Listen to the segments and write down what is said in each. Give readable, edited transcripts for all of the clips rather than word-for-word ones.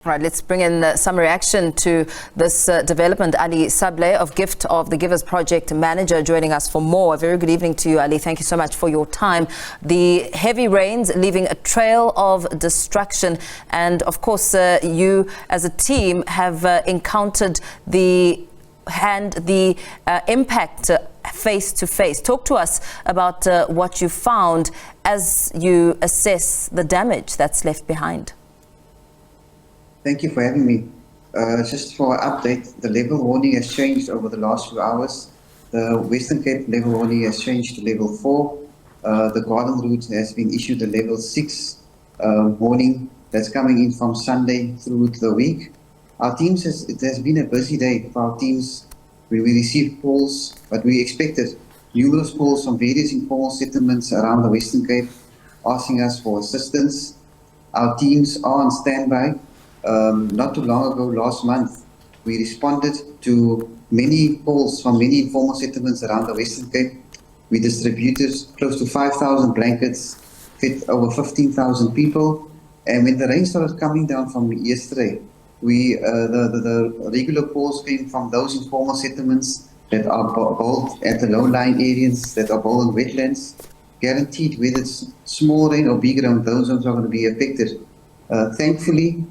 Right, let's bring in some reaction to this development. Ali Sablay of Gift of the Givers Project Manager joining us for more. A very good evening to you, Ali. Thank you so much for your time. The heavy rains leaving a trail of destruction, and of course you as a team have encountered the impact face to face. Talk to us about what you found as you assess the damage that's left behind. Thank you for having me. Just for an update, the level warning has changed over the last few hours. The Western Cape level warning has changed to level 4. The Garden Route has been issued a level 6 warning that's coming in from Sunday through the week. Our teams, it has been a busy day for our teams. We received calls, but we expected numerous calls from various informal settlements around the Western Cape asking us for assistance. Our teams are on standby. Not too long ago, last month, we responded to many calls from many informal settlements around the Western Cape. We distributed close to 5,000 blankets, fed over 15,000 people. And when the rain started coming down from yesterday, the regular calls came from those informal settlements that are built at the low-lying areas, that are built in wetlands. Guaranteed, whether it's small rain or big rain, those zones are going to be affected. Thankfully,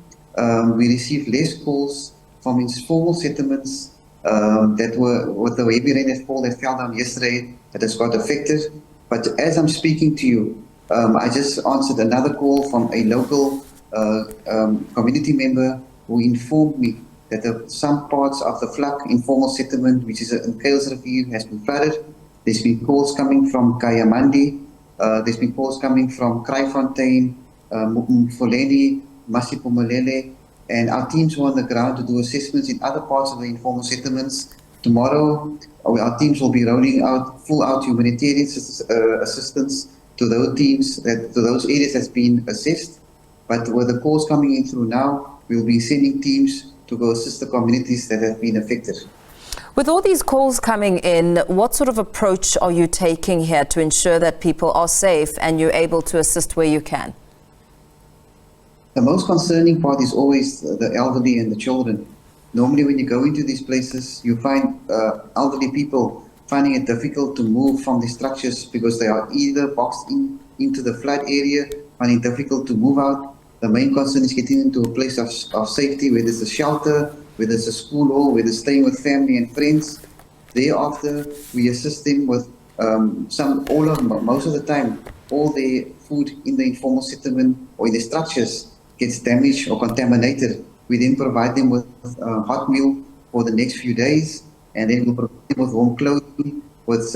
we received less calls from informal settlements that were with the heavy rain that fell down yesterday that has got affected. But as I'm speaking to you, I just answered another call from a local community member who informed me that some parts of the Vlak informal settlement, which is in Kales Rivier, has been flooded. There's been calls coming from Kayamandi. There's been calls coming from Kraaifontein, Mfoleni, Masipumalele, and our teams were on the ground to do assessments in other parts of the informal settlements. Tomorrow, our teams will be rolling out full-out humanitarian assistance to those teams, to those areas that's been assessed. But with the calls coming in through now, we'll be sending teams to go assist the communities that have been affected. With all these calls coming in, what sort of approach are you taking here to ensure that people are safe and you're able to assist where you can? The most concerning part is always the elderly and the children. Normally when you go into these places, you find elderly people finding it difficult to move from the structures because they are either boxed into the flood area, finding it difficult to move out. The main concern is getting into a place of safety, whether it's a shelter, whether it's a school hall, whether it's staying with family and friends. Thereafter, we assist them with most of the time, all the food in the informal settlement or in the structures gets damaged or contaminated. We then provide them with hot meal for the next few days, and then we'll provide them with warm clothing, with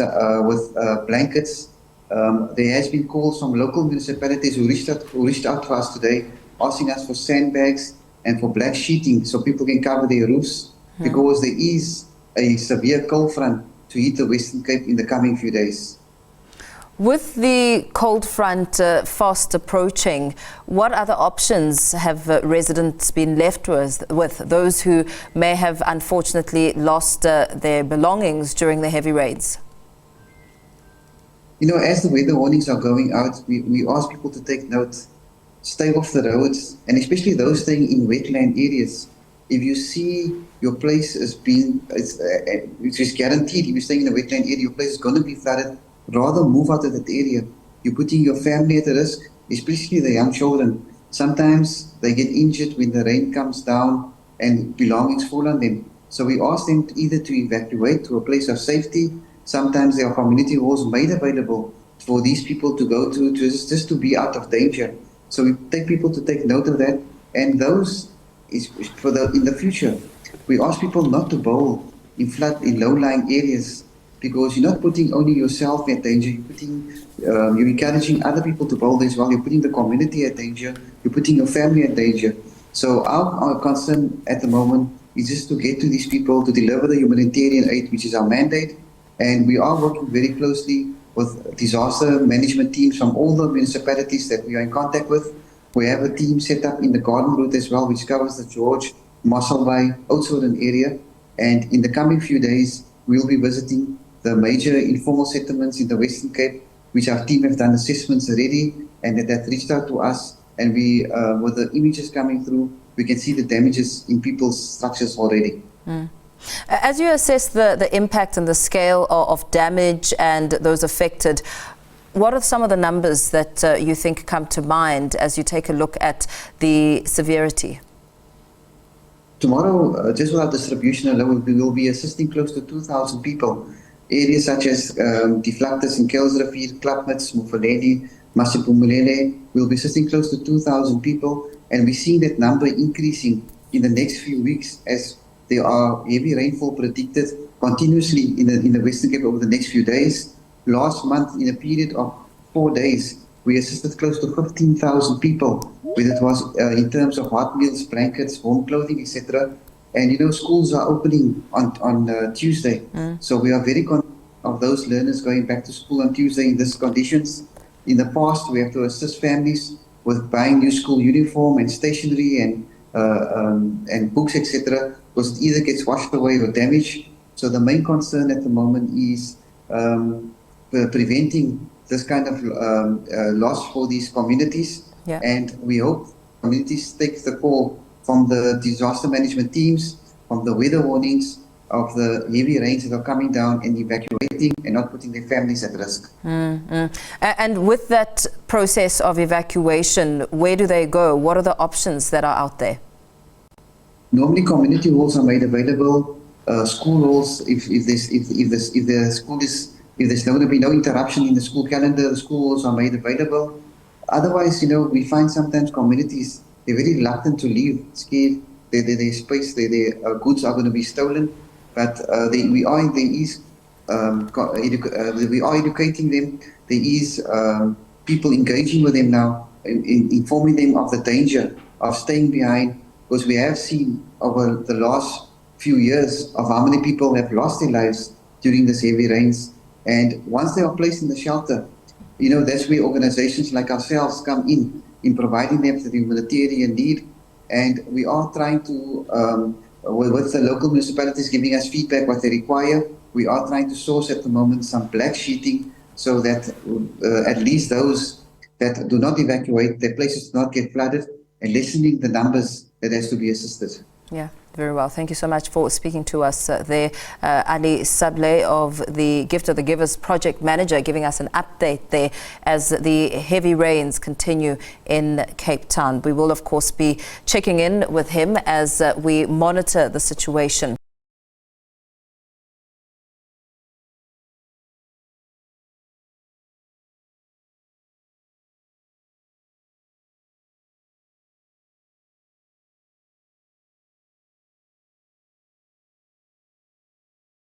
blankets. There has been calls from local municipalities who reached out to us today, asking us for sandbags and for black sheeting so people can cover their roofs, because there is a severe cold front to hit the Western Cape in the coming few days. With the cold front fast approaching, what other options have residents been left with, those who may have unfortunately lost their belongings during the heavy rains? You know, as the weather warnings are going out, we ask people to take note, stay off the roads, and especially those staying in wetland areas. If you see your place as being, which is guaranteed, if you're staying in a wetland area, your place is going to be flooded, rather move out of that area. You're putting your family at risk, especially the young children. Sometimes they get injured when the rain comes down and belongings fall on them. So we ask them either to evacuate to a place of safety. Sometimes there are community halls made available for these people to go to just to be out of danger. So we take people to take note of that. And those is in the future. We ask people not to bowl in low-lying areas, because you're not putting only yourself at danger, you're encouraging other people to bowl as well. You're putting the community at danger, you're putting your family at danger. So our concern at the moment is just to get to these people, to deliver the humanitarian aid, which is our mandate. And we are working very closely with disaster management teams from all the municipalities that we are in contact with. We have a team set up in the Garden Route as well, which covers the George, Mossel Bay, Oudtshoorn area. And in the coming few days, we'll be visiting the major informal settlements in the Western Cape, which our team have done assessments already, and that reached out to us. And we, with the images coming through, we can see the damages in people's structures already. As you assess the impact and the scale of damage and those affected, what are some of the numbers that you think come to mind as you take a look at the severity? Tomorrow, just with our distribution alone, we will be assisting close to 2,000 people. Areas such as Deflactus in Kuilsrivier, Klapmuts, Mufuleni, Masiphumelele, we'll be assisting close to 2,000 people, and we're seeing that number increasing in the next few weeks as there are heavy rainfall predicted continuously in the Western Cape over the next few days. Last month, in a period of 4 days, we assisted close to 15,000 people, whether it was in terms of hot meals, blankets, home clothing, etc. And you know, schools are opening on Tuesday, so we are very confident of those learners going back to school on Tuesday in these conditions. In the past, we have to assist families with buying new school uniform and stationery and books, etc., because it either gets washed away or damaged. So the main concern at the moment is preventing this kind of loss for these communities. Yeah. And we hope communities take the call from the disaster management teams, from the weather warnings of the heavy rains that are coming down, and evacuating and not putting their families at risk. And with that process of evacuation, where do they go? What are the options that are out there? Normally, community halls are made available. School halls, if there's going to be no interruption in the school calendar, the school halls are made available. Otherwise, you know, we find sometimes communities, they're very reluctant to leave, scared their space, their goods are going to be stolen. But we are educating them. There is people engaging with them now, informing them of the danger of staying behind, because we have seen over the last few years of how many people have lost their lives during these heavy rains. And once they are placed in the shelter, you know, that's where organizations like ourselves come in providing them the humanitarian need. And we are trying to, with the local municipalities giving us feedback what they require, we are trying to source at the moment some black sheeting so that at least those that do not evacuate, their places do not get flooded, and lessening the numbers that has to be assisted. Yeah, very well. Thank you so much for speaking to us there. Ali Sablay of the Gift of the Givers project manager, giving us an update there as the heavy rains continue in Cape Town. We will, of course, be checking in with him as we monitor the situation.